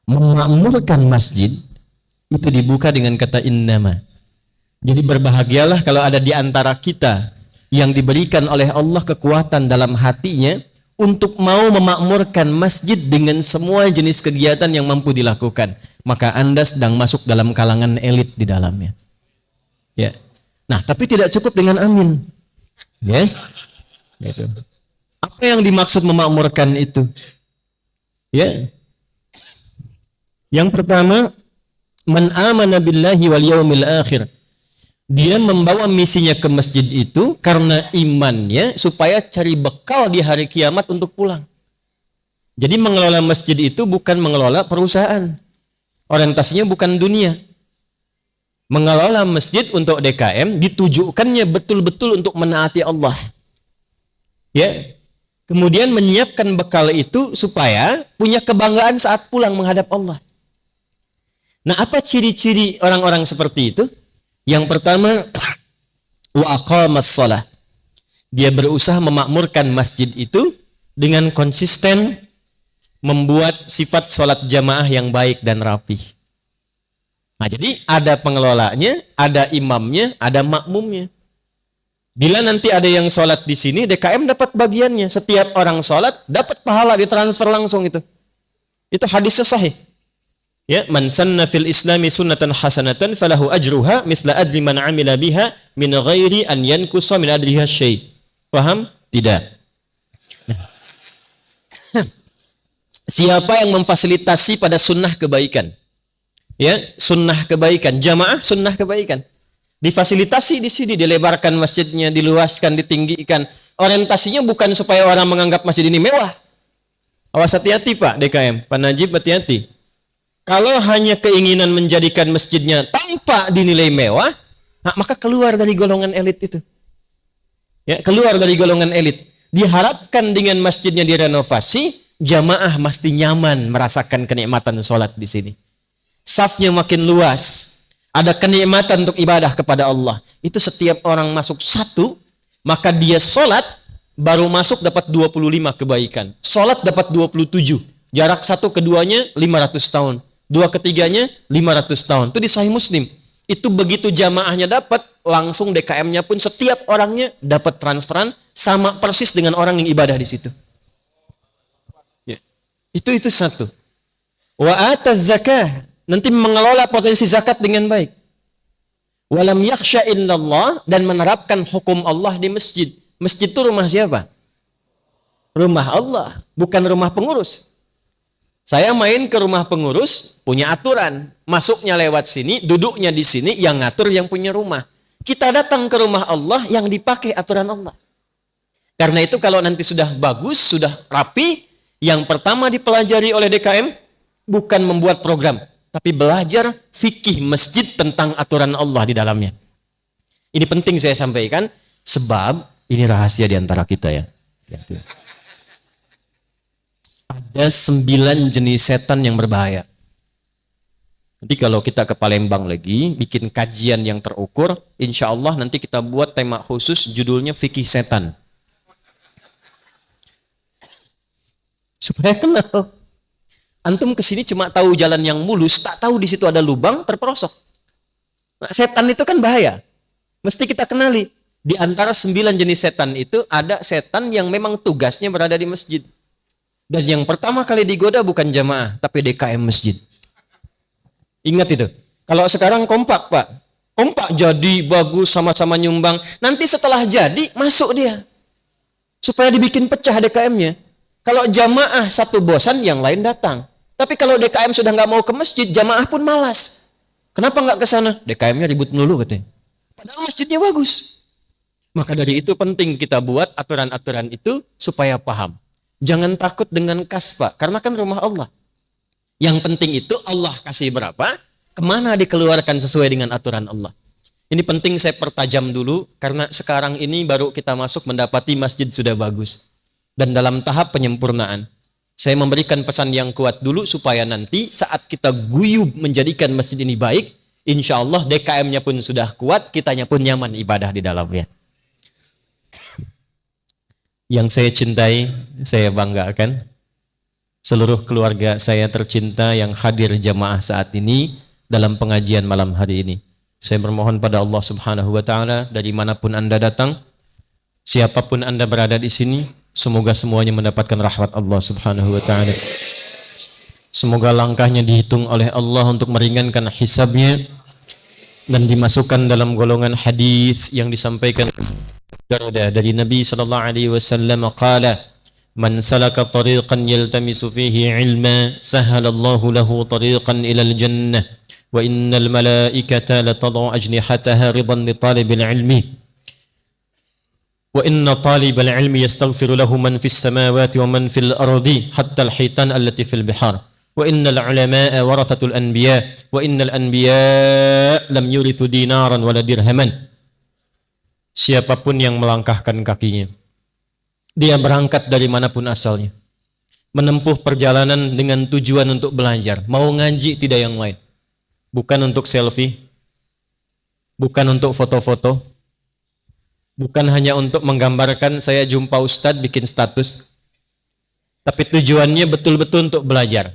Memakmurkan masjid itu dibuka dengan kata innama. Jadi berbahagialah kalau ada di antara kita yang diberikan oleh Allah kekuatan dalam hatinya untuk mau memakmurkan masjid dengan semua jenis kegiatan yang mampu dilakukan. Maka Anda sedang masuk dalam kalangan elit di dalamnya. Ya. Nah, tapi tidak cukup dengan amin. Ya. Gitu. Apa yang dimaksud memakmurkan itu? Ya. Yang pertama, man amana billahi wal yaumil akhir. Dia membawa misinya ke masjid itu karena imannya supaya cari bekal di hari kiamat untuk pulang. Jadi mengelola masjid itu bukan mengelola perusahaan. Orientasinya bukan dunia. Mengelola masjid untuk DKM ditujukannya betul-betul untuk menaati Allah. Ya. Kemudian menyiapkan bekal itu supaya punya kebanggaan saat pulang menghadap Allah. Nah, apa ciri-ciri orang-orang seperti itu? Yang pertama, wa aqamas shalah. Dia berusaha memakmurkan masjid itu dengan konsisten membuat sifat sholat jamaah yang baik dan rapi. Nah, jadi ada pengelolanya, ada imamnya, ada makmumnya. Bila nanti ada yang sholat di sini, DKM dapat bagiannya. Setiap orang sholat dapat pahala, ditransfer langsung itu. Itu hadisnya sahih. Ya, man sanna fil islami sunnatan hasanatan falahu ajruha mithla ajri man amila biha min ghairi an yankusa min ajriha syai'. Paham? Tidak. Siapa yang memfasilitasi pada sunnah kebaikan? Ya, sunnah kebaikan, jamaah sunnah kebaikan. Difasilitasi di sini, dilebarkan masjidnya, diluaskan, ditinggikan. Orientasinya bukan supaya orang menganggap masjid ini mewah. Awas hati-hati Pak DKM, Pak Najib hati-hati. Kalau hanya keinginan menjadikan masjidnya tanpa dinilai mewah, nah, maka keluar dari golongan elit itu. Ya, keluar dari golongan elit. Diharapkan dengan masjidnya direnovasi, jamaah mesti nyaman merasakan kenikmatan sholat di sini. Safnya makin luas, ada kenikmatan untuk ibadah kepada Allah. Itu setiap orang masuk satu, maka dia sholat baru masuk dapat 25 kebaikan. Sholat dapat 27. Jarak satu keduanya 500 tahun. Dua ketiganya 500 tahun. Itu di Sahih Muslim. Itu begitu jamaahnya dapat, langsung DKM-nya pun setiap orangnya dapat transferan sama persis dengan orang yang ibadah di situ. Ya. Itu satu. Wa ataz zakah, nanti mengelola potensi zakat dengan baik. Walam yakhsha illallah, dan menerapkan hukum Allah di masjid. Masjid itu rumah siapa? Rumah Allah, bukan rumah pengurus. Saya main ke rumah pengurus, punya aturan. Masuknya lewat sini, duduknya di sini, yang ngatur yang punya rumah. Kita datang ke rumah Allah yang dipakai aturan Allah. Karena itu kalau nanti sudah bagus, sudah rapi, yang pertama dipelajari oleh DKM, bukan membuat program, tapi belajar fikih masjid tentang aturan Allah di dalamnya. Ini penting saya sampaikan, sebab ini rahasia di antara kita ya. Ada 9 jenis setan yang berbahaya. Nanti kalau kita ke Palembang lagi, bikin kajian yang terukur, insya Allah nanti kita buat tema khusus judulnya fikih setan. Supaya kenal. Antum kesini cuma tahu jalan yang mulus, tak tahu di situ ada lubang, terperosok. Nah, setan itu kan bahaya. Mesti kita kenali. Di antara 9 jenis setan itu, ada setan yang memang tugasnya berada di masjid. Dan yang pertama kali digoda bukan jamaah, tapi DKM masjid. Ingat itu. Kalau sekarang kompak Pak. Kompak jadi, bagus, sama-sama nyumbang. Nanti setelah jadi, masuk dia. Supaya dibikin pecah DKM-nya. Kalau jamaah satu bosan, yang lain datang. Tapi kalau DKM sudah nggak mau ke masjid, jamaah pun malas. Kenapa nggak ke sana? DKM-nya ribut melulu katanya. Padahal masjidnya bagus. Maka dari itu penting kita buat aturan-aturan itu supaya paham. Jangan takut dengan kas Pak, karena kan rumah Allah. Yang penting itu Allah kasih berapa, kemana dikeluarkan sesuai dengan aturan Allah. Ini penting saya pertajam dulu, karena sekarang ini baru kita masuk mendapati masjid sudah bagus. Dan dalam tahap penyempurnaan. Saya memberikan pesan yang kuat dulu, supaya nanti saat kita guyub menjadikan masjid ini baik, insya Allah DKM-nya pun sudah kuat, kitanya pun nyaman ibadah di dalamnya. Yang saya cintai, saya banggakan, seluruh keluarga saya tercinta yang hadir jamaah saat ini dalam pengajian malam hari ini. Saya bermohon pada Allah Subhanahu wa taala, dari manapun Anda datang, siapapun Anda berada di sini, semoga semuanya mendapatkan rahmat Allah Subhanahu wa taala. Semoga langkahnya dihitung oleh Allah untuk meringankan hisabnya dan dimasukkan dalam golongan hadis yang disampaikan dari Nabi sallallahu alaihi wasallam, qala man salaka tariqan yaltamisu fihi ilma sahalallahu lahu tariqan ilal jannah wa innal malaikata latad'u ajnihataha ridan li talibil ilmi wa inna talibal ilmi yastaghfiru lahu man fis samawati wa man fil ardi hatta al hitan allati fil bihar wa innal ulama'a warathatul anbiya wa innal anbiya lam yurithu dinaran wala dirhaman. Siapapun yang melangkahkan kakinya, dia berangkat dari manapun asalnya, menempuh perjalanan dengan tujuan untuk belajar, mau ngaji tidak yang lain, bukan untuk selfie, bukan untuk foto-foto, bukan hanya untuk menggambarkan saya jumpa ustadz bikin status, tapi tujuannya betul-betul untuk belajar.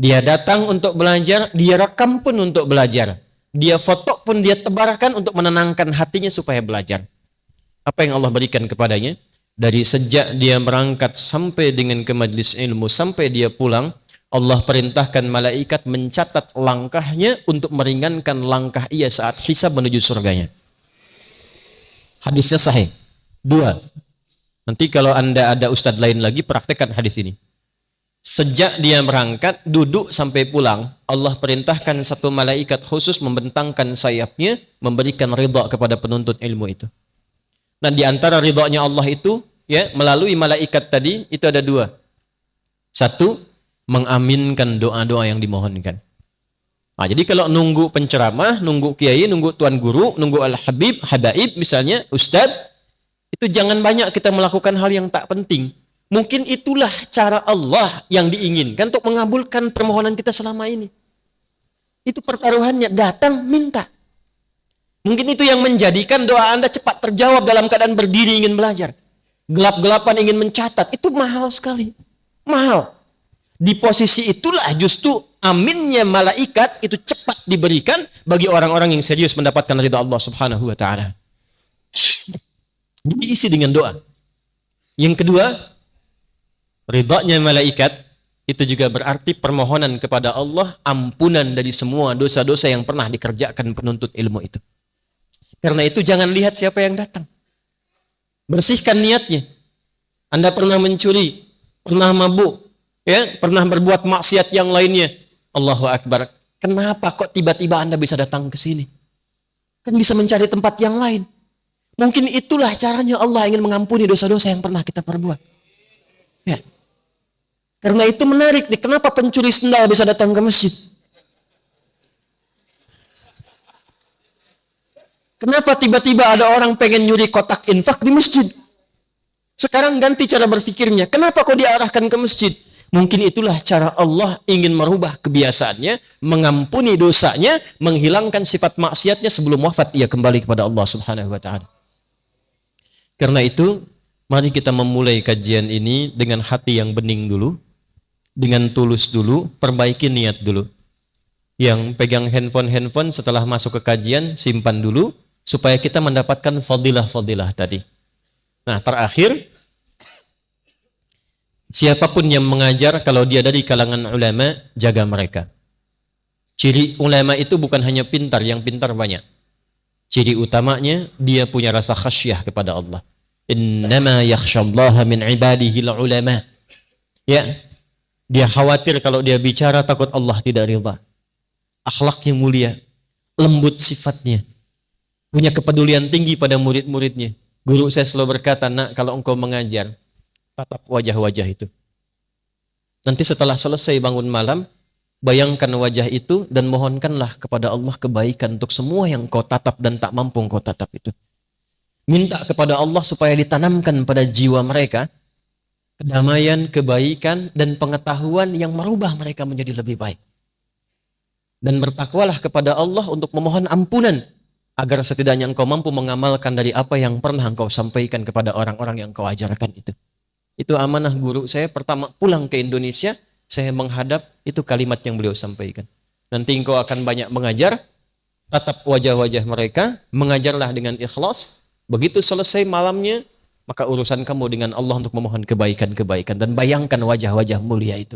Dia datang untuk belajar, dia rekam pun untuk belajar, dia foto pun dia tebarkan untuk menenangkan hatinya supaya belajar. Apa yang Allah berikan kepadanya? Dari sejak dia berangkat sampai dengan ke majlis ilmu, sampai dia pulang, Allah perintahkan malaikat mencatat langkahnya untuk meringankan langkah ia saat hisab menuju surganya. Hadisnya sahih. 2. Nanti kalau Anda ada ustadz lain lagi, praktekkan hadis ini. Sejak dia berangkat, duduk sampai pulang, Allah perintahkan satu malaikat khusus membentangkan sayapnya, memberikan ridha kepada penuntut ilmu itu. Dan di antara ridhanya Allah itu, ya, melalui malaikat tadi, itu ada 2. 1, mengaminkan doa-doa yang dimohonkan. Nah, jadi kalau nunggu penceramah, nunggu kiai, nunggu tuan guru, nunggu al-habib, habaib misalnya, ustadz, itu jangan banyak kita melakukan hal yang tak penting. Mungkin itulah cara Allah yang diinginkan untuk mengabulkan permohonan kita selama ini. Itu pertaruhannya, datang minta. Mungkin itu yang menjadikan doa Anda cepat terjawab dalam keadaan berdiri ingin belajar. Gelap-gelapan ingin mencatat, itu mahal sekali. Mahal. Di posisi itulah justru aminnya malaikat itu cepat diberikan bagi orang-orang yang serius mendapatkan ridha Allah Subhanahu wa taala. Diisi dengan doa. Yang kedua, ridhanya malaikat itu juga berarti permohonan kepada Allah ampunan dari semua dosa-dosa yang pernah dikerjakan penuntut ilmu itu. Karena itu jangan lihat siapa yang datang. Bersihkan niatnya. Anda pernah mencuri, pernah mabuk, ya, pernah berbuat maksiat yang lainnya. Allahu Akbar. Kenapa kok tiba-tiba Anda bisa datang ke sini? Kan bisa mencari tempat yang lain. Mungkin itulah caranya Allah ingin mengampuni dosa-dosa yang pernah kita perbuat. Ya. Karena itu menarik nih, kenapa pencuri sendal bisa datang ke masjid? Kenapa tiba-tiba ada orang pengen nyuri kotak infak di masjid? Sekarang ganti cara berpikirnya. Kenapa kok diarahkan ke masjid? Mungkin itulah cara Allah ingin merubah kebiasaannya, mengampuni dosanya, menghilangkan sifat maksiatnya sebelum wafat ia kembali kepada Allah Subhanahu wa taala. Karena itu, mari kita memulai kajian ini dengan hati yang bening dulu, dengan tulus dulu, perbaiki niat dulu. Yang pegang handphone setelah masuk ke kajian, simpan dulu, supaya kita mendapatkan fadilah-fadilah tadi. Nah, terakhir, siapapun yang mengajar, kalau dia dari kalangan ulama, jaga mereka. Ciri ulama itu bukan hanya pintar, yang pintar banyak. Ciri utamanya, dia punya rasa khasyah kepada Allah. Innama yakhshallaha min ibadihil ulama. Ya, dia khawatir kalau dia bicara takut Allah tidak ridha. Akhlaknya mulia, lembut sifatnya, punya kepedulian tinggi pada murid-muridnya. Guru saya selalu berkata, nak, kalau engkau mengajar, tatap wajah-wajah itu. Nanti setelah selesai bangun malam, bayangkan wajah itu dan mohonkanlah kepada Allah kebaikan untuk semua yang kau tatap dan tak mampu kau tatap itu. Minta kepada Allah supaya ditanamkan pada jiwa mereka kedamaian, kebaikan, dan pengetahuan yang merubah mereka menjadi lebih baik. Dan bertakwalah kepada Allah untuk memohon ampunan agar setidaknya engkau mampu mengamalkan dari apa yang pernah engkau sampaikan kepada orang-orang yang engkau ajarkan itu. Itu amanah guru saya pertama pulang ke Indonesia, saya menghadap, itu kalimat yang beliau sampaikan. Nanti engkau akan banyak mengajar, tatap wajah-wajah mereka, mengajarlah dengan ikhlas. Begitu selesai malamnya, maka urusan kamu dengan Allah untuk memohon kebaikan-kebaikan. Dan bayangkan wajah-wajah mulia itu.